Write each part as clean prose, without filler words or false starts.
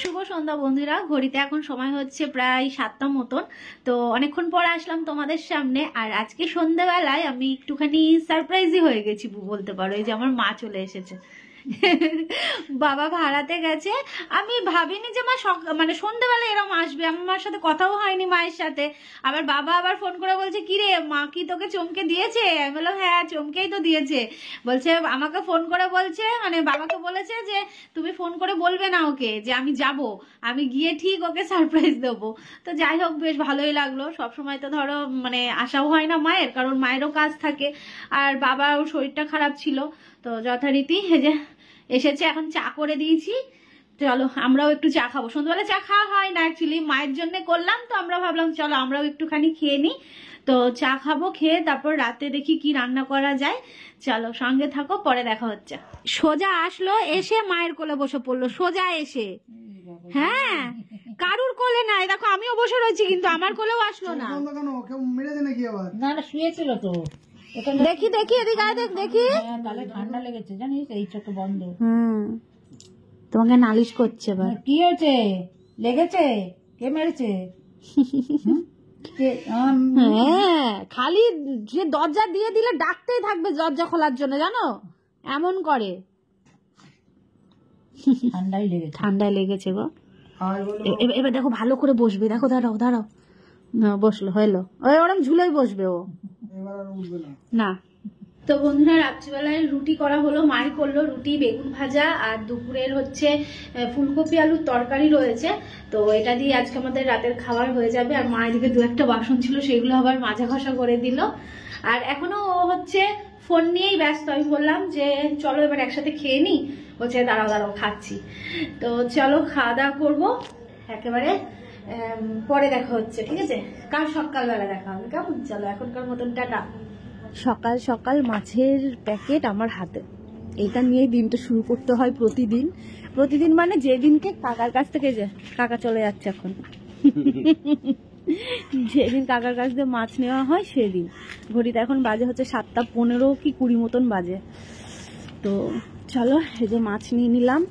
শুভ সন্ধ্যা বন্ধুরা, ঘড়িতে এখন সময় হচ্ছে প্রায় 7টা মতন। তো অনেকক্ষণ পর আসলাম তোমাদের সামনে। আর আজকে সন্ধ্যাবেলায় আমি একটুখানি সারপ্রাইজই হয়ে গেছি বলতে পারো। এই যে আমার মা চলে এসেছে। বাবা ভাড়াতে গেছে। আমি ভাবিনি যে মা মানে সন্ধ্যাবেলা এরকম আসবে। আমার মার সাথে কথাও হয়নি মায়ের সাথে। আবার বাবা আবার ফোন করে বলছে, কি রে মা কি তোকে চমকে দিয়েছে? আমি বললাম হ্যাঁ চমকেই তো দিয়েছে। বলছে আমাকে ফোন করে বলছে, মানে বাবাকে বলেছে যে তুমি ফোন করে বলবে না ওকে যে আমি যাব, আমি গিয়ে ঠিক ওকে সারপ্রাইজ দেবো। তো যাই হোক, বেশ ভালোই লাগলো। সবসময় তো ধরো মানে আশাও হয় না মায়ের, কারণ মায়েরও কাজ থাকে আর বাবার শরীরটা খারাপ ছিল। তো যথারীতি এই যে এসেছে, এখন চা করে দিয়েছি। চলো আমরাও একটু চা খাবো। সন্ধ্যাবেলা চা খাওয়া হয় না অ্যাকচুয়ালি, মায়ের জন্য করলাম, তো আমরা ভাবলাম চলো আমরাও একটুখানি খেয়ে নিই। তো চা খাবো, খেয়ে তারপর রাতে দেখি কি রান্না করা যায়। চলো সঙ্গে থাকো, পরে দেখা হচ্ছে। সোজা আসলো, এসে মায়ের কোলে বসে পড়লো সোজা এসে। হ্যাঁ কারুর কোলে নাই, দেখো আমিও বসে রয়েছি কিন্তু আমার কোলেও আসলো না। না না শুয়েছিল তো। দেখি দেখি এদিকে আয়, দেখি তাহলে ঠান্ডা লেগেছে জানিস, এই চোখ বন্ধ। তোমাকে নালিশ করছে এবার। কি হয়েছে? লেগেছে? কে মেরেছে? হ্যাঁ খালি যে দরজা দিয়ে দিলে ডাকতেই থাকবে দরজা খোলার জন্য, জানো এমন করে। ঠান্ডায় লেগেছে গো। এবার দেখো ভালো করে বসবে, দেখো দাঁড়াও দাঁড়াও। না বসলো, হলো ওরম ঝুলেই বসবে ও, না। তো বন্ধুরা, রাত্রিবেলায় রুটি করা হলো, মাই করলো রুটি, বেগুন ভাজা, আর দুপুরের হচ্ছে ফুলকপি আলুর তরকারি রয়েছে। তো এটা দিয়ে আজকে আমাদের রাতের খাবার হয়ে যাবে। আর মা এদিকে দু একটা বাসন ছিল, সেগুলো আবার মাজা ঘষা করে দিল। আর এখনো ও হচ্ছে ফোন নিয়েই ব্যস্ত। আমি বললাম যে চলো এবার একসাথে খেয়ে নিই। বলছে দাঁড়াও দাঁড়াও খাচ্ছি। তো চলো খাওয়া দাওয়া করবো একেবারে, পরে দেখা হচ্ছে, ঠিক আছে? কাল সকালবেলা দেখা হবে, কেমন? চলো এখনকার মতন টাটা। সকাল সকাল মাছের প্যাকেট আমার হাতে, এটা নিয়েই দিনটা শুরু করতে হয় প্রতিদিন। প্রতিদিন মানে যেদিনকে কাকার কাছ থেকে, যে কাকা চলে যাচ্ছে এখন, যেদিন কাকার কাছ থেকে মাছ নেওয়া হয় সেদিন। ঘড়িতে এখন বাজে হচ্ছে 7টা 15 কি 20 মতন বাজে। তো চলো এই যে মাছ নিয়ে নিলাম।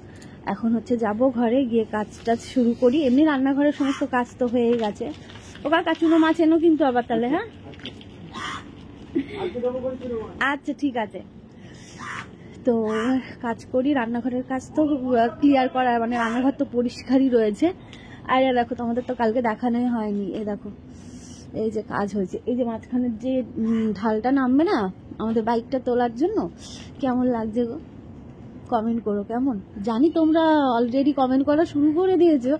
এখন হচ্ছে যাব ঘরে, গিয়ে কাজ টাজ শুরু করি। এমনি রান্নাঘরের সমস্ত কাজ তো হয়ে গেছে। ও কাকা চুনো মাছ এনো কিন্তু আবার তাহলে। হ্যাঁ আচ্ছা ঠিক আছে। তো কাজ করি, রান্নাঘরের কাজ তো ক্লিয়ার করা, মানে রান্নাঘর তো পরিষ্কারই রয়েছে। আর দেখো তোমাদের তো কালকে দেখানোই হয়নি, এই দেখো এই যে কাজ হয়েছে। এই যে মাঝখানের যে ঢালটা নামবে না আমাদের বাইকটা তোলার জন্য, কেমন লাগছে গো? কমেন্ট করো কেমন। জানি তোমরা অলরেডি কমেন্ট করা শুরু করে দিয়েছো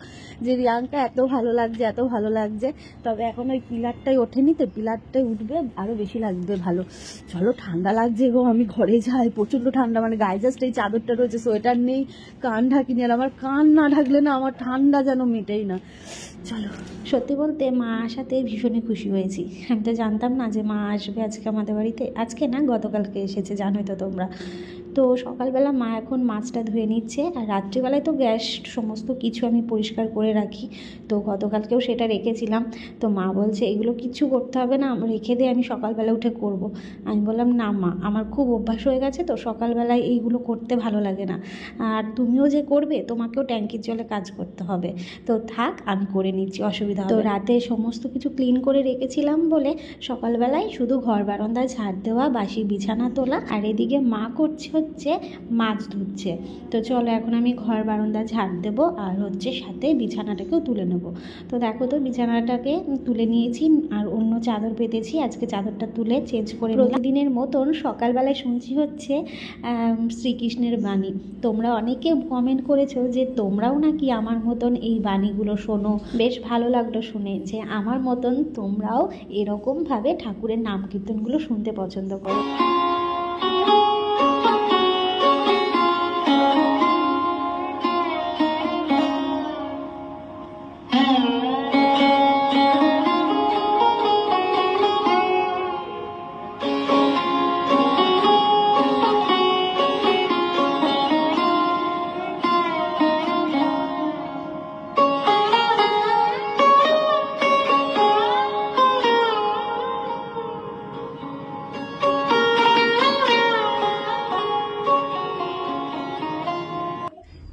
যে রিয়াঙ্কা এত ভালো লাগছে এত ভালো লাগছে। তবে এখন ওই পিলারটাই ওঠেনি, তো পিলারটাই উঠবে আরো বেশি লাগবে ভালো। চলো ঠান্ডা লাগছে গো, আমি ঘরে যাই, প্রচন্ড ঠান্ডা। মানে গায়ে জাস্ট এই চাদরটা রয়েছে, সোয়েটার নেই, কান ঢাকিনি। আর আমার কান না ঢাকলে না আমার ঠান্ডা যেন মেটেই না। চলো, সত্যি বলতে মা আসাতে ভীষণই খুশি হয়েছি। আমি তো জানতাম না যে মা আসবে আজকে আমাদের বাড়িতে। আজকে না, গতকালকে এসেছে, জানোই তো তোমরা। তো সকালবেলা মা এখন মাছটা ধুয়ে নিচ্ছে, আর রাত্রিবেলায় তো গ্যাস সমস্ত কিছু আমি পরিষ্কার করে রাখি। তো গতকালকেও সেটা রেখেছিলাম। তো মা বলছে এগুলো কিছু করতে হবে না, রেখে দিয়ে আমি সকালবেলা উঠে করব। আমি বললাম না মা, আমার খুব অভ্যাস হয়ে গেছে, তো সকালবেলায় এইগুলো করতে ভালো লাগে না। আর তুমিও যে করবে, তোমাকেও ট্যাঙ্কির জলে কাজ করতে হবে। তো থাক, আমি করে নিচ্ছি, অসুবিধা হবে না। তো রাতে সমস্ত কিছু ক্লিন করে রেখেছিলাম বলে সকালবেলায় শুধু ঘর বারান্দায় ঝাড় দেওয়া, বাসি বিছানা তোলা, আর এদিকে মা করছে হচ্ছে মাছ ধুচ্ছে। তো চলো এখন আমি ঘর বারান্দা ঝাড় দেবো, আর হচ্ছে সাথে বিছানাটাকেও তুলে নেবো। তো দেখো তো বিছানাটাকে তুলে নিয়েছি, আর অন্য চাদর পেতেছি। আজকে চাদরটা তুলে চেঞ্জ করে প্রতিদিনের মতন সকালবেলায় শুনছি হচ্ছে শ্রীকৃষ্ণের বাণী। তোমরা অনেকে কমেন্ট করেছো যে তোমরাও নাকি আমার মতন এই বাণীগুলো শোনো। বেশ ভালো লাগলো শুনে যে আমার মতন তোমরাও এরকমভাবে ঠাকুরের নাম কীর্তনগুলো শুনতে পছন্দ করো।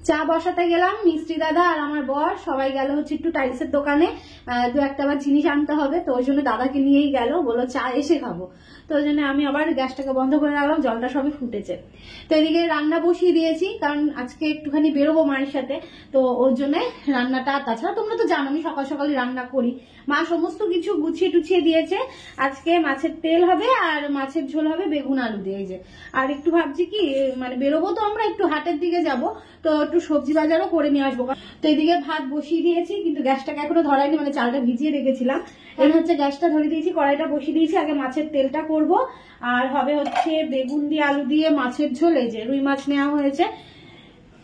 চা বসাতে গেলাম, মিস্ত্রি দাদা আর আমার বর সবাই গেল হচ্ছে একটু টাইলসের দোকানে, দু একটা আবার জিনিস আনতে হবে, তো ওই জন্য দাদাকে নিয়েই গেল, বললো চা এসে খাবো, তো ওই জন্য আমি আবার গ্যাসটাকে বন্ধ করে রাখলাম, জলটা সবই ফুটেছে। তো এদিকে রান্না বসিয়ে দিয়েছি, কারণ আজকে একটুখানি বেরোবো মায়ের সাথে, তো ওর জন্য রান্নাটা, তাছাড়া তোমরা তো জানো আমি সকাল সকালই রান্না করি, মা সমস্ত কিছু গুছিয়ে টুছিয়ে দিয়েছে। আজকে মাছের তেল হবে আর মাছের ঝোল হবে বেগুন আলু দিয়ে। যে আর একটু ভাবছি কি মানে বেরোবো তো আমরা একটু হাটের দিকে যাব, তো একটু সবজি বাজারও করে নিয়ে আসবো। তো এদিকে ভাত বসিয়ে দিয়েছি, কিন্তু গ্যাসটাকে এখনো ধরাইনি, মানে চালটা ভিজিয়ে রেখেছিলাম। এই হচ্ছে গ্যাসটা ধরে দিয়েছি, কড়াইটা বসিয়ে দিয়েছি, আগে মাছের তেলটা করব, আর হবে হচ্ছে বেগুন দিয়ে আলু দিয়ে মাছের ঝোল। এই যে রুই মাছ নেওয়া হয়েছে।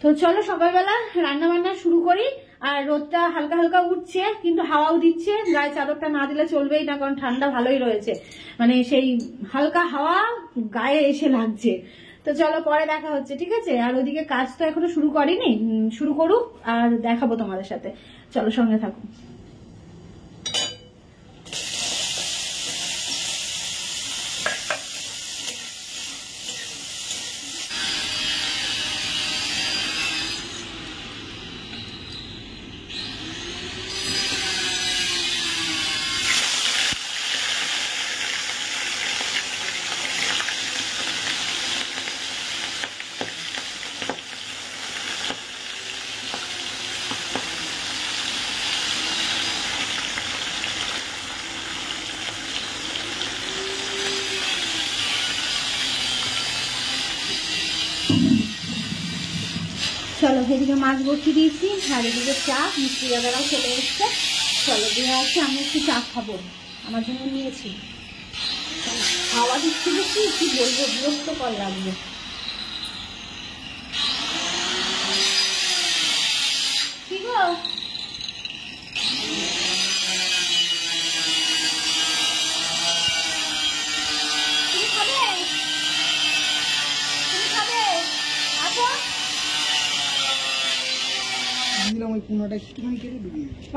তো চলো সকালবেলা রান্না বান্না শুরু করি। আর রোদটা হালকা হালকা উঠছে, কিন্তু হাওয়াও দিচ্ছে, গায়ে চাদরটা না দিলে চলবেই না, কারণ ঠান্ডা ভালোই রয়েছে, মানে সেই হালকা হাওয়া গায়ে এসে লাগছে। তো চলো পরে দেখা হচ্ছে, ঠিক আছে? আর ওইদিকে কাজ তো এখনো শুরু করিনি, শুরু করুক আর দেখাবো তোমাদের সাথে, চলো সঙ্গে থাকো। চলো এদিকে মাছ বসিয়ে দিয়েছি, আর এদিকে চা, মিষ্টি দাদারাও চলে এসছে। চলো দিয়ে আছে, আমি একটু চা খাবো, আমার জন্য নিয়েছি। খাওয়া দিচ্ছি দেখছি কি বলবো, বিরক্তকর লাগবে। কি গো তুমি খাবে? তুমি খাবে? আসো।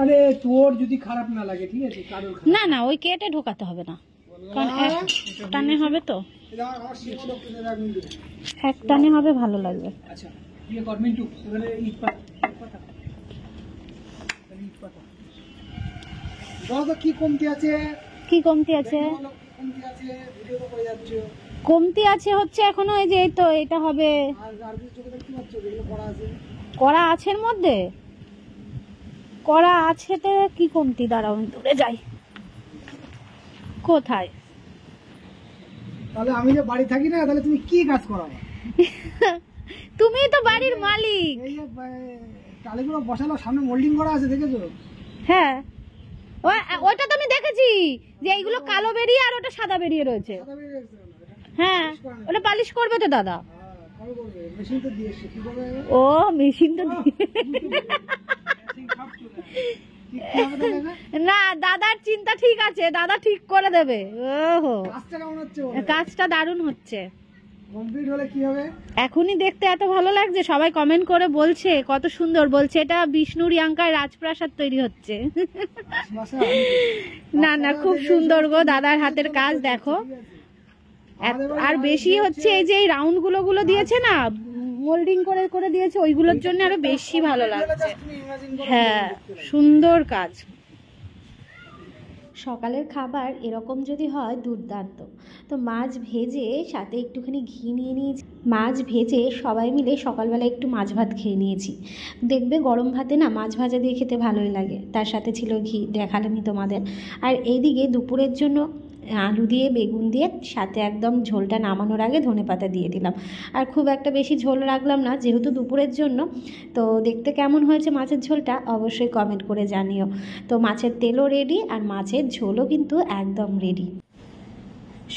আরে তোর যদি খারাপ না লাগে, ঠিক আছে, কারোর না না, ওই কেটে ঢোকাতে হবে না, কারণ এক টানে হবে তো, এক টানে হবে, ভালো লাগবে। আচ্ছা ইয়ে কর মিন্টু, এবারে ইট পাতা দাদা কি কমতি আছে? কি কমতি আছে? কমতি আছে, ভিডিও তো করে যাচ্ছে। কমতি আছে হচ্ছে এখনো, এই যে এই তো এটা হবে, আর কিছু চোখে দেখতে পাচ্ছ যেগুলো করা আছে? করা আছে এর মধ্যে, করা আছে তো কি কমতি, দাঁড়াও আমি দূরে যাই। কোথায়? তাহলে আমি যে বাড়ি থাকি না, তাহলে তুমি কি কাজ করাবো? তুমি তো বাড়ির মালিক। এই যে টালিগুলো বসালো, সামনে মোল্ডিং করা আছে, দেখেছো? হ্যাঁ ওইটা তো আমি দেখেছি, যে এইগুলো কালো বেরিয়ে আর ওটা সাদা বেরিয়ে রয়েছে। হ্যাঁ ওটা পালিশ করবে তো দাদা। মেশিন তো দিয়ে এসছে, কি করবে? ও মেশিন তো না, দাদার চিন্তা ঠিক আছে, দাদা ঠিক করে দেবে। ওহো কাজটা কেমন হচ্ছে? কাজটা দারুণ হচ্ছে। কমপ্লিট হলে কি হবে? এখনই দেখতে এত ভালো লাগছে, সবাই কমেন্ট করে বলছে কত সুন্দর, বলছে এটা বিষ্ণুর ইয়াঙ্কার রাজপ্রাসাদ তৈরি হচ্ছে। না না খুব সুন্দর গো দাদার হাতের কাজ, দেখো। আর বেশি হচ্ছে এই যে রাউন্ড গুলো দিয়েছে না, মোল্ডিং করে করে দিয়েছে, ওইগুলোর জন্য আরো বেশি ভালো লাগছে। হ্যাঁ সুন্দর কাজ। সকালের খাবার এরকম যদি হয় দুর্দান্ত। তো মাছ ভেজে সাথে একটুখানি ঘি নিয়ে নিয়েছি, মাছ ভেজে সবাই মিলে সকালবেলা একটু মাছ ভাত খেয়ে নিয়েছি। দেখবে গরম ভাতে না মাছ ভাজা দিয়ে খেতে ভালোই লাগে, তার সাথে ছিল ঘি, দেখালামই তোমাদের। আর এইদিকে দুপুরের জন্য আলু দিয়ে বেগুন দিয়ে সাথে একদম ঝোলটা নামানোর আগে ধনেপাতা দিয়ে দিলাম। আর খুব একটা বেশি ঝোল রাখলাম না, যেহেতু দুপুরের জন্য। তো দেখতে কেমন হয়েছে মাছের ঝোলটা অবশ্যই কমেন্ট করে জানিও। তো মাছের তেলও রেডি আর মাছের ঝোলও কিন্তু একদম রেডি।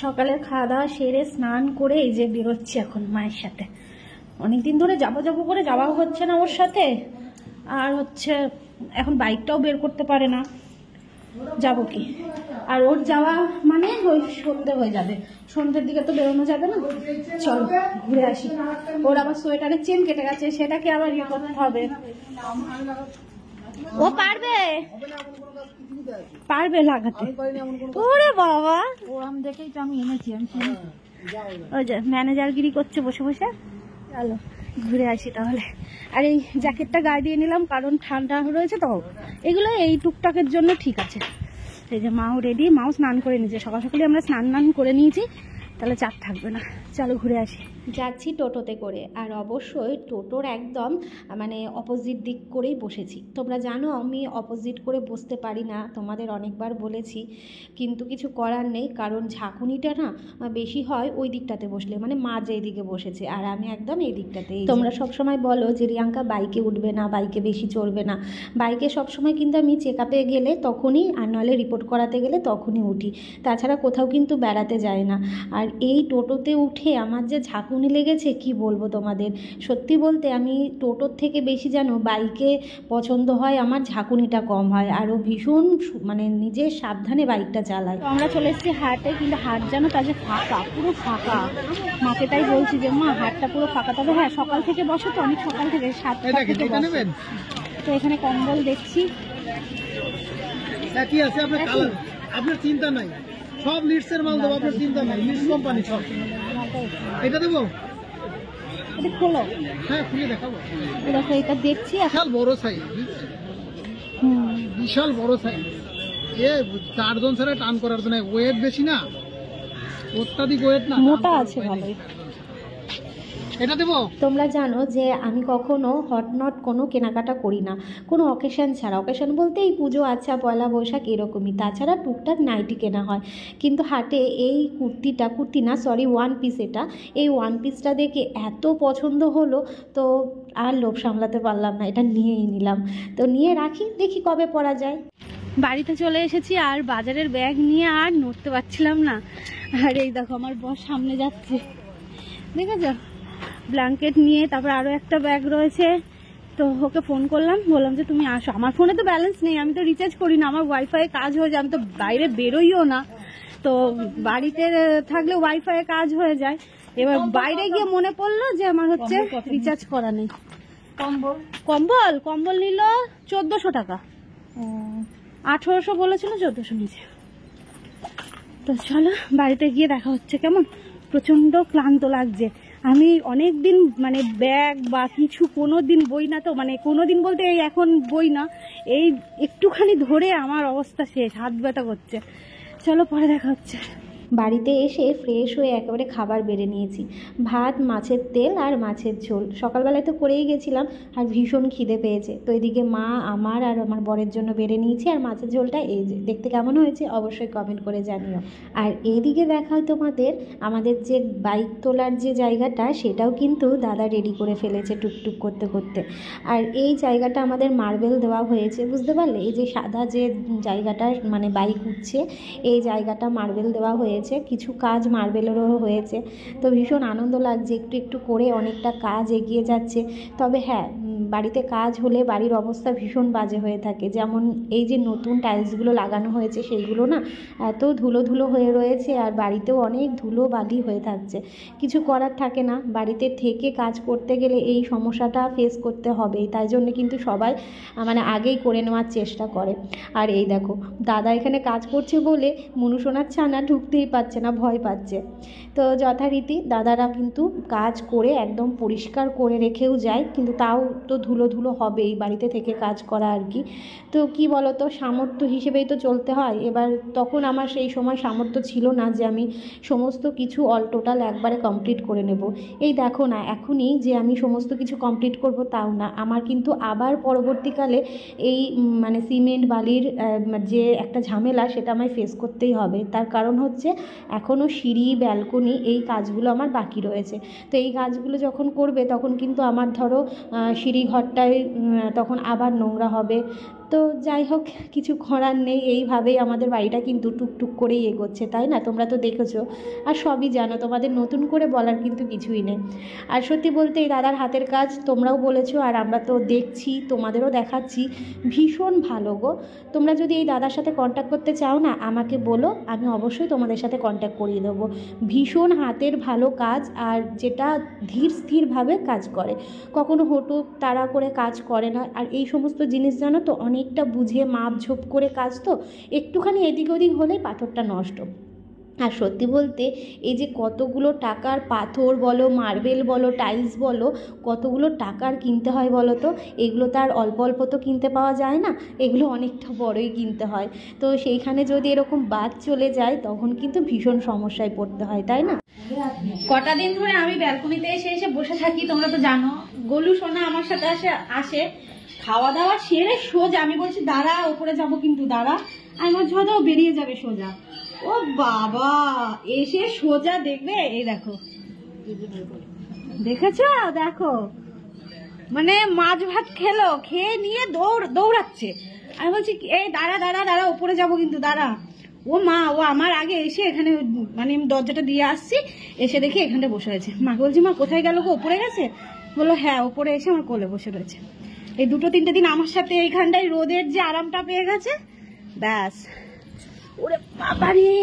সকালের খাওয়া দাওয়া সেরে স্নান করে এই যে বেরোচ্ছি এখন মায়ের সাথে। অনেকদিন ধরে যাবো করে যাওয়াও হচ্ছে না ওর সাথে, আর হচ্ছে এখন বাইকটাও বের করতে পারে না, যাবো কি। আর ওর যাওয়া মানে ওই সন্ধ্যে হয়ে যাবে, সন্ধ্যের দিকে তো বেরোনো যাবে না। চলো ঘুরে আসি। ওর আবার সোয়েটারের চেন কেটে গেছে, সেটাকে আবার ইয়ে করতে হবে। ও পারবে পারবে লাগাতে। ওরে বাবা, ও আমি দেখেই তো আমি এনেছি, আমি ওই যে ম্যানেজারগিরি করছে বসে বসে। চলো ঘুরে আসি তাহলে। আর এই জ্যাকেটটা গায়ে দিয়ে নিলাম কারণ ঠান্ডা রয়েছে তো, এগুলো এই টুকটাকের জন্য ঠিক আছে। এই যে মাও রেডি, মাও স্নান করে নিয়েছে, সকাল সকালে আমরা স্নান করে নিয়েছি, তাহলে চাপ থাকবে না। চলো ঘুরে আসি। যাচ্ছি টোটোতে করে, আর অবশ্যই টোটোর একদম মানে অপোজিট দিক করেই বসেছি। তোমরা জানো আমি অপোজিট করে বসতে পারি না, তোমাদের অনেকবার বলেছি, কিন্তু কিছু করার নেই, কারণ ঝাঁকুনিটা না বেশি হয় ওই দিকটাতে বসলে, মানে মা যেই দিকে বসেছে আর আমি একদম এই দিকটাতে। তোমরা সবসময় বলো যে রিয়াঙ্কা বাইকে উঠবে না, বাইকে বেশি চড়বে না। বাইকে সবসময় কিন্তু আমি চেক আপে গেলে তখনই, আর নাহলে রিপোর্ট করাতে গেলে তখনই উঠি, তাছাড়া কোথাও কিন্তু বেড়াতে যায় না। আর এই টোটোতে উঠে আমার যে ঝাঁকুনি লেগেছে কি বলবো তোমাদের। সত্যি বলতে আমি টোটোর থেকে বেশি যেন বাইকে পছন্দ হয়, আমার ঝাঁকুনিটা কম হয়, আরও ভীষণ মানে নিজের সাবধানে বাইকটা চালায়। তো আমরা চলে এসেছি হাটে, কিন্তু হাট যেন তার যে ফাঁকা, পুরো ফাঁকা। মাকে তাই বলছি যে মা হাটটা পুরো ফাঁকা, তবে হ্যাঁ সকাল থেকে বসে তো, অনেক সকাল থেকে 7টা থেকে বসে। তো এখানে কম্বল দেখছি, কি আছে আপনার কালার, আপনার চিন্তা নাই, সব লিডসের মাল দেবো, আপনার চিন্তা নাই, লিডস কোম্পানি সব। এটা দেবো, এটা খোলো, হ্যাঁ খুলে দেখাবো। দেখো এটা দেখছি, বিশাল বড় সাইজ, বিশাল বড় সাইজ। এ 4 জন ছাড়া টান করার জন্য, ওয়েট বেশি না, অত্যাধিক ওয়েট না, মোটা আছে ভালোই। এটা দেবো। তোমরা জানো যে আমি কখনো হটনট কোনো কেনাকাটা করি না, কোনো অকেশান ছাড়া। অকেশান বলতে এই পুজো, আচ্ছা পয়লা বৈশাখ এরকমই, তাছাড়া টুকটাক নাইটি কেনা হয়। কিন্তু হাটে এই কুর্তি না সরি ওয়ান পিস, এই ওয়ান পিসটা দেখে এত পছন্দ হলো, তো আর লোভ সামলাতে পারলাম না, এটা নিয়েই নিলাম। তো নিয়ে রাখি, দেখি কবে পরা যায়। বাড়িতে চলে এসেছি, আর বাজারের ব্যাগ নিয়ে আর নড়তে পারছিলাম না। আর এই দেখো আমার বস সামনে যাচ্ছে, দেখেছ, ব্ল্যাঙ্কেট নিয়ে। তারপর আরও একটা ব্যাগ রয়েছে, তো ওকে ফোন করলাম, বললাম যে তুমি আসো। আমার ফোনে তো ব্যালেন্স নেই, আমি তো রিচার্জ করি না, আমার ওয়াইফাই কাজ হয়ে যায়, আমি তো বাইরে বেরোইও না, তো বাড়িতে থাকলে ওয়াইফাই কাজ হয়ে যায়। এবার বাইরে গিয়ে মনে পড়লো যে আমার হচ্ছে রিচার্জ করা নেই। কম্বল নিল 1400 টাকা, 1800 বলেছিল, 1400 নিচে। তো চলো বাড়িতে গিয়ে দেখা হচ্ছে। কেমন প্রচণ্ড ক্লান্ত লাগছে। আমি অনেক দিন মানে ব্যাগ বা কিছু কোনো দিন বই না, তো মানে কোনো দিন বলতে এই এখন বই না, এই একটুখানি ধরে আমার অবস্থা শেষ, হাত ব্যথা করছে। চলো পরে দেখা হচ্ছে। বাড়িতে এসে ফ্রেশ হয়ে একেবারে খাবার বেড়ে নিয়েছি, ভাত, মাছের তেল আর মাছের ঝোল। সকালবেলায় তো করেই গেছিলাম, আর ভীষণ খিদে পেয়েছে, তো এদিকে মা আমার আর আমার বরের জন্য বেড়ে নিয়েছি। আর মাছের ঝোলটা এই যে দেখতে কেমন হয়েছে অবশ্যই কমেন্ট করে জানিও। আর এইদিকে দেখায় তোমাদের আমাদের যে বাইক তোলার যে জায়গাটা, সেটাও কিন্তু দাদা রেডি করে ফেলেছে টুকটুক করতে করতে। আর এই জায়গাটা আমাদের মার্বেল দেওয়া হয়েছে, বুঝতে পারলে, এই যে সাদা যে জায়গাটা মানে বাইক উঠছে, এই জায়গাটা মার্বেল দেওয়া হয়েছে, কিছু কাজ মার্বেলেরও হয়েছে। তো ভীষণ আনন্দ লাগছে, একটু একটু করে অনেকটা কাজ এগিয়ে যাচ্ছে। তবে হ্যাঁ, বাড়িতে কাজ হলে বাড়ির অবস্থা ভীষণ বাজে হয়ে থাকে। যেমন এই যে নতুন টাইলসগুলো লাগানো হয়েছে, সেইগুলো না এত ধুলো ধুলো হয়ে রয়েছে, আর বাড়িতেও অনেক ধুলো বালি হয়ে থাকছে। কিছু করার থাকে না, বাড়িতে থেকে কাজ করতে গেলে এই সমস্যাটা ফেস করতে হবেই, তাই জন্য কিন্তু সবাই মানে আগেই করে নেওয়ার চেষ্টা করে। আর এই দেখো দাদা এখানে কাজ করছে বলে মনুসোনার ছানা ঢুকতেই পারছে না, ভয় পাচ্ছে। তো যথারীতি দাদারা কিন্তু কাজ করে একদম পরিষ্কার করে রেখেও যায়, কিন্তু তাও তো ধুলো ধুলো হবেই, বাড়িতে থেকে কাজ করা আর কি। তো কি বলো তো, সামর্থ্য হিসেবেই তো চলতে হয়। এবার তখন আমার সেই সময় সামর্থ্য ছিল না যে আমি সমস্ত কিছু অল টোটাল একবারে কমপ্লিট করে নেব। এই দেখো না, এখনই যে আমি সমস্ত কিছু কমপ্লিট করব তাও না, আমার কিন্তু আবার পরবর্তীকালে এই মানে সিমেন্ট বালির যে একটা ঝামেলা, সেটা আমায় ফেস করতেই হবে। তার কারণ হচ্ছে এখনও সিঁড়ি, ব্যালকনি, এই কাজগুলো আমার বাকি রয়েছে। তো এই কাজগুলো যখন করবে তখন কিন্তু আমার ধরো সিঁড়ি ঘরটায় তখন আবার নোংরা হবে। তো যাই হোক, কিছু করার নেই, এইভাবেই আমাদের বাড়িটা কিন্তু টুকটুক করেই এগোচ্ছে, তাই না? তোমরা তো দেখেছো আর সবই জানো, তোমাদের নতুন করে বলার কিন্তু কিছুই নেই। আর সত্যি বলতে এই দাদার হাতের কাজ তোমরাও বলেছো, আর আমরা তো দেখছি, তোমাদেরও দেখাচ্ছি, ভীষণ ভালো গো। তোমরা যদি এই দাদার সাথে কন্ট্যাক্ট করতে চাও না, আমাকে বলো, আমি অবশ্যই তোমাদের সাথে কন্ট্যাক্ট করিয়ে দেবো। ভীষণ হাতের ভালো কাজ, আর যেটা ধীর স্থিরভাবে কাজ করে, কখনো হটুক তাড়া করে কাজ করে না। আর এই সমস্ত জিনিস জানো তো, অনেকটা বুঝে মাপ ঝোপ করে কাজ, তো একটুখানি এদিক ওদিক হলেই পাথরটা নষ্ট। আর সত্যি বলতে এই যে কতগুলো টাকার পাথর বলো, মার্বেল বলো, টাইলস বলো, কতগুলো টাকার কিনতে হয় বলো তো। এগুলো তো আর অল্প অল্প তো কিনতে পাওয়া যায় না, এগুলো অনেকটা বড়ই কিনতে হয়। তো সেইখানে যদি এরকম বাদ চলে যায় তখন কিন্তু ভীষণ সমস্যায় পড়তে হয়, তাই না? কটা দিন ধরে আমি ব্যালকনিতে এসে এসে বসে থাকি, তোমরা তো জানো। গোলু সোনা আমার সাথে আসে খাওয়া দাওয়া সেরে সোজা আমি বলছি দাঁড়া ওপরে যাবো, কিন্তু দাঁড়া, আমি বলছি হয়তো বেরিয়ে যাবে সোজা। ও বাবা, এসে সোজা দেখবে এই দেখো, দেখেছো? দেখো মানে মাছ ভাত খেলো, খেয়ে নিয়ে দৌড়াচ্ছে। আমি বলছি এই দাঁড়া দাঁড়া দাঁড়া, ওপরে যাবো কিন্তু দাঁড়া। ও মা, ও আমার আগে এসে এখানে মানে দরজাটা দিয়ে আসছি, এসে দেখি এখানটা বসে আছে। মাকে বলছি মা কোথায় গেল গো, ওপরে গেছে? বললো হ্যাঁ ওপরে এসে আমার কোলে বসে রয়েছে। এই 2-3 দিন আমার সাথে এইখানটায় রোদের যে আরামটা পেয়ে গেছে, ব্যাস। ওরে বাবারে,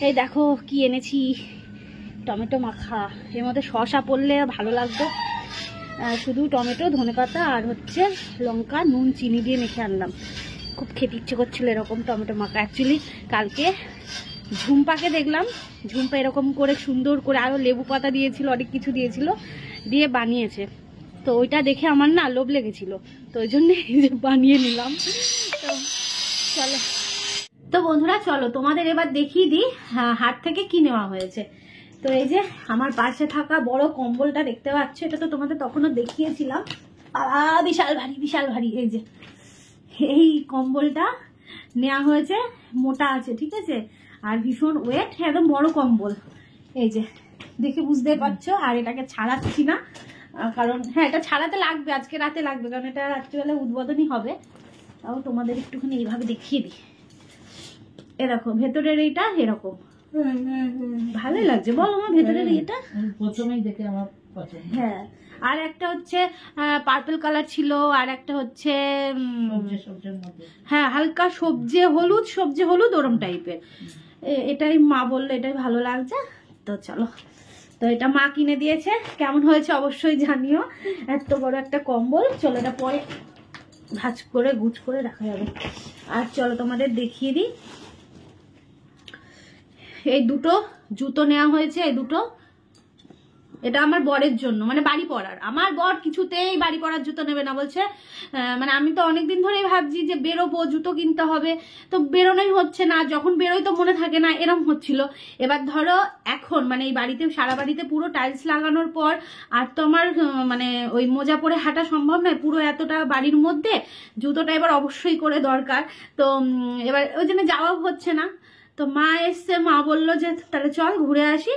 এই দেখো কি এনেছি, টমেটো মাখা। এর মধ্যে শসা পড়লে ভালো লাগতো, শুধু টমেটো, ধনেপাতা আর হচ্ছে লঙ্কা, নুন, চিনি দিয়ে মেখে আনলাম। খুব খেতে ইচ্ছে করছিল এরকম টমেটো মাখা। অ্যাকচুয়ালি কালকে ঝুম্পাকে দেখলাম, ঝুম্পা এরকম করে সুন্দর করে আরও লেবু পাতা দিয়েছিল, অনেক কিছু দিয়েছিল, দিয়ে বানিয়েছে। তো ওইটা দেখে আমার না লোভ লেগেছিল, তো ওই জন্যে বানিয়ে নিলাম। তো চলো, তো বন্ধুরা চলো তোমাদের এবার দেখিয়ে দিই হাট থেকে কি নেওয়া হয়েছে। তো এই যে আমার পাশে থাকা বড় কম্বলটা দেখতে পাচ্ছ, এটা তো তোমাদের তখনও দেখিয়েছিলাম। বিশাল ভারী, বিশাল ভারী। এই যে এই কম্বলটা নেওয়া হয়েছে, মোটা আছে, ঠিক আছে, আর ভীষণ ওয়েট, একদম বড় কম্বল। এই যে দেখে বুঝতে পারছো। আর এটাকে ছাড়াচ্ছি না, কারণ হ্যাঁ এটা ছাড়াতে লাগবে, আজকে রাতে লাগবে, কারণ এটা রাত্রিবেলা উদ্বোধনী হবে। তাও তোমাদের একটুখানি এইভাবে দেখিয়ে দিই। এরকম ভেতরের এইটা এরকম ভালোই লাগছে, বল আমার ভেতরের এটা প্রথমেই দেখে আমার পছন্দ। হ্যাঁ, আর একটা হচ্ছে পার্পল কালার ছিল, আর একটা হচ্ছে হ্যাঁ হালকা সবজি হলুদ ওরম টাইপের। এটাই মা বললো এটাই ভালো লাগছে। তো চলো, তো এটা মা কিনে দিয়েছে, কেমন হয়েছে অবশ্যই জানিও। এত বড় একটা কম্বল, চলো এটা পরে ভাঁজ করে গুছ করে রাখা যাবে। আর চলো তোমাদের দেখিয়ে দিই, এই দুটো জুতো নেওয়া হয়েছে। এই দুটো, এটা আমার বরের জন্য, মানে বাড়ি পরার। আমার বর কিছুতেই বাড়ি পরার জুতো নেবে না, বলছে মানে আমি তো অনেকদিন ধরেই ভাবছি যে বেরোবো, জুতো কিনতে হবে, তো বেরোনোই হচ্ছে না, যখন বেরোই তো মনে থাকে না, এরম হচ্ছিল। এবার ধরো এখন মানে এই বাড়িতে, সারা বাড়িতে পুরো টাইলস লাগানোর পর আর তো আমার মানে ওই মোজা পরে হাঁটা সম্ভব নয় পুরো এতটা বাড়ির মধ্যে, জুতোটা এবার অবশ্যই করে দরকার। তো এবার ওই জন্য যাওয়া হচ্ছে না। তো মা এসছে, মা বললো যে তাহলে চল ঘুরে আসি।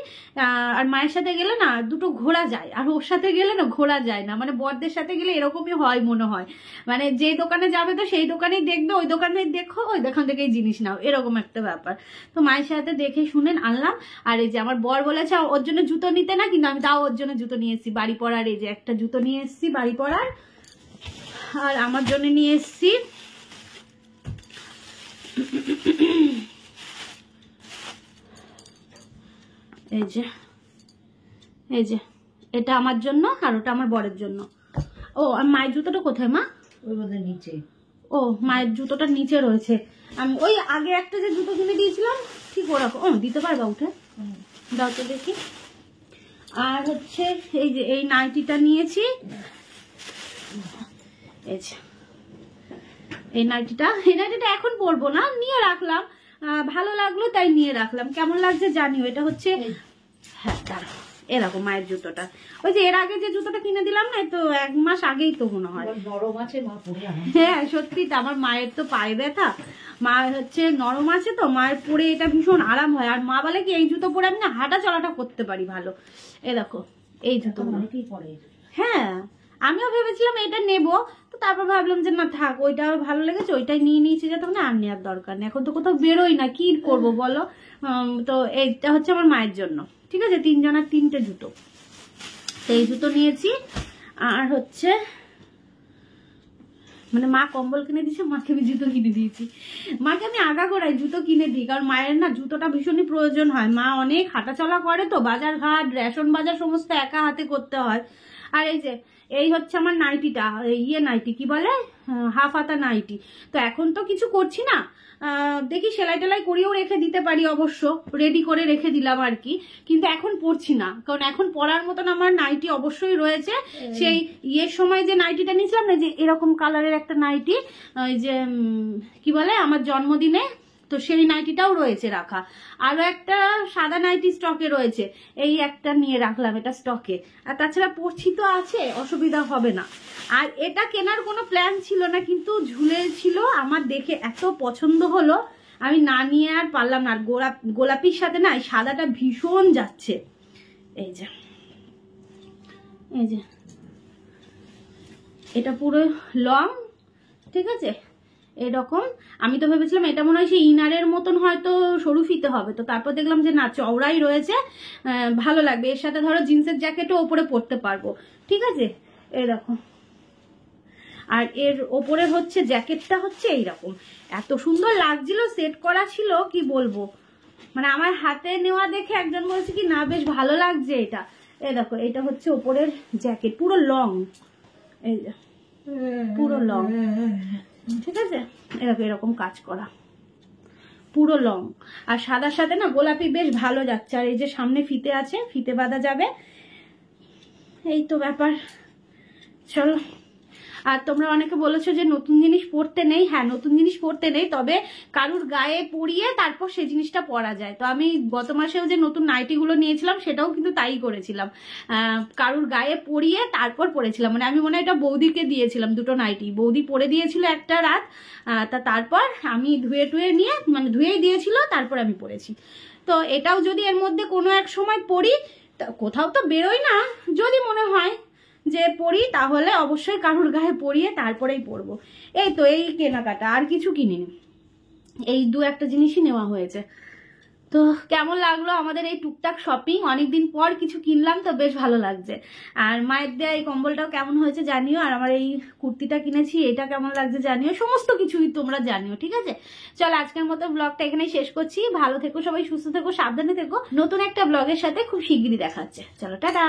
আর মায়ের সাথে গেলে না দুটো ঘোরা যায়, আর ওর সাথে গেলে না ঘোরা যায় না। মানে বরদের সাথে গেলে এরকমই হয় মনে হয়, মানে যে দোকানে যাবে তো সেই দোকানেই দেখবে, ওই দোকানে দেখো, ওই দোকান থেকেই জিনিস নাও, এরকম একটা ব্যাপার। তো মায়ের সাথে দেখে শুনে আনলাম। আর এই যে আমার বর বলেছে ওর জন্য জুতো নিতে না, কিন্তু আমি তাও ওর জন্য জুতো নিয়ে এসেছি বাড়ি পরার। এই যে একটা জুতো নিয়ে এসেছি বাড়ি পরার, আর আমার জন্য নিয়ে এসেছি এই যে এটা আমার জন্য, আর ওটা আমার বরের জন্য। ও আর মায়ের জুতোটা কোথায় মা? ওই বোধহয় নিচে। ও মায়ের জুতোটা নিচে রয়েছে। আমি ওই আগে একটা যে জুতো কিনে দিয়েছিলাম ঠিক ওরকম। ও দিতে পারবা উঠে, দাও তো দেখি। আর হচ্ছে এই যে এই নাইটিটা নিয়েছি, এই নাইটিটা এখন পরবো না, নিয়ে রাখলাম, ভালো লাগলো তাই নিয়ে রাখলাম। কেমন লাগছে জানিও। এটা হচ্ছে হ্যাঁ দাঁড়াও, এরকম মায়ের জুতোটা, ওই যে এর আগে যে জুতোটা কিনে দিলাম না, তো 1 মাস আগেই তো মনে হয়। নরম আছে মা পরে। হ্যাঁ সত্যি তো, আমার মায়ের তো পায়ে ব্যথা, মা হচ্ছে নরম আছে, তো মায়ের পরে এটা ভীষণ আরাম হয়। আর মা বলে কি এই জুতো পরে আমি না হাঁটা চলাটা করতে পারি ভালো। এ দেখো এই জুতো অনেকেই পরে। হ্যাঁ আমিও ভেবেছিলাম এটা নেবো, তো তারপর ভাবলাম যে না থাক, ওইটা ভালো লেগেছে ওইটাই নিয়ে নিয়েছি, যাতে মানে আর নেওয়ার দরকার নেই। এখন তো কোথাও বেরোই না, কি করবো বলো। তো এইটা হচ্ছে আমার মায়ের জন্য, ঠিক আছে। 3 জনের 3টে জুতো, তো এই জুতো নিয়েছি। আর হচ্ছে মানে মা কম্বল কিনে দিয়েছে, মাকে আমি জুতো কিনে দিয়েছি। মাকে আমি আগাগোড়ায় জুতো কিনে দিই, কারণ মায়ের না জুতোটা ভীষণই প্রয়োজন হয়। মা অনেক হাঁটাচলা করে, তো বাজার ঘাট, রেশন বাজার সমস্ত একা হাতে করতে হয়। আর এই যে এই হচ্ছে আমার নাইটিটা, নাইটি কি বলে, হাফ হাতা নাইটি। তো এখন তো কিছু করছি না, দেখি সেলাই টেলাই করিয়েও রেখে দিতে পারি, অবশ্য রেডি করে রেখে দিলাম আর কি, কিন্তু এখন পরছি না, কারণ এখন পরার মতন আমার নাইটি অবশ্যই রয়েছে। সেই সময় যে নাইটিটা নিয়েছিলাম না, যে এরকম কালারের একটা নাইটি, ওই যে কি বলে আমার জন্মদিনে, তো সেই নাইটিটাও রয়েছে রাখা। আরো একটা সাদা নাইটি স্টকে রয়েছে, এই একটা নিয়ে রাখলাম, এটা স্টকে। আর তাছাড়া পরছি তো আছে, অসুবিধা হবে না। আর এটা কেনার কোনো প্ল্যান ছিল না, কিন্তু ঝুলে ছিল, আমার দেখে এত পছন্দ হলো, আমি না নিয়ে আর পারলাম না। আর গোলাপির সাথে না সাদাটা ভীষণ যাচ্ছে। এই যে এটা পুরো লং, ঠিক আছে, এরকম। আমি তো ভেবেছিলাম এটা মনে হয় সেই ইনারের মতন হয়তো সরু ফিতে হবে, তো তারপর দেখলাম যে না, চওড়াই রয়েছে, ভালো লাগবে। এর সাথে ধরো জিন্সের জ্যাকেটও ওপরে পরতে পারবো, ঠিক আছে, এরকম। আর এর ওপরে হচ্ছে জ্যাকেটটা হচ্ছে এইরকম, এত সুন্দর লাগছিল, সেট করা ছিল কি বলবো, মানে আমার হাতে নেওয়া দেখে একজন বলছে কি না বেশ ভালো লাগছে এটা। এই দেখো, এটা হচ্ছে ওপরের জ্যাকেট, পুরো লং, এই যে পুরো লং, ঠিক আছে, এরকম কাজ করা, পুরো লং। আর সাদার সাথে না গোলাপি বেশ ভালো যাচ্ছে। আর এই যে সামনে ফিতে আছে, ফিতে বাঁধা যাবে, এই তো ব্যাপার। চলো। আর তোমরা অনেকে বলেছো যে নতুন জিনিস পরতে নেই, হ্যাঁ নতুন জিনিস পরতে নেই, তবে কারুর গায়ে পরিয়ে তারপর সেই জিনিসটা পরা যায়। তো আমি গত মাসেও যে নতুন নাইটিগুলো নিয়েছিলাম সেটাও কিন্তু তাই করেছিলাম, কারুর গায়ে পরিয়ে তারপর পরেছিলাম। মানে আমি মনে হয় এটা বৌদিকে দিয়েছিলাম, দুটো নাইটি বৌদি পরে দিয়েছিল একটা রাত, তারপর আমি ধুয়ে নিয়ে, মানে ধুয়েই দিয়েছিল, তারপর আমি পরেছি। তো এটাও যদি এর মধ্যে কোনো এক সময় পরি, কোথাও তো বেরোই না, যদি মনে হয় যে পরি তাহলে অবশ্যই কারুর গায়ে পরিয়ে তারপরেই পরবো। এই তো এই কেনাকাটা, আর কিছু কিনিনি, এই দু একটা জিনিসই নেওয়া হয়েছে। তো কেমন লাগলো আমাদের এই টুকটাক শপিং, অনেকদিন পর কিছু কিনলাম, তো বেশ ভালো লাগছে। আর মায়ের দেয়া এই কম্বলটাও কেমন হয়েছে জানিও, আর আমার এই কুর্তিটা কিনেছি এটা কেমন লাগছে জানিও, সমস্ত কিছুই তোমরা জানিও, ঠিক আছে। চলো আজকের মতো ব্লগটা এখানেই শেষ করছি। ভালো থেকো সবাই, সুস্থ থেকো, সাবধানে থেকো। নতুন একটা ব্লগের সাথে খুব শিগগিরই দেখা হচ্ছে। চলো টাটা।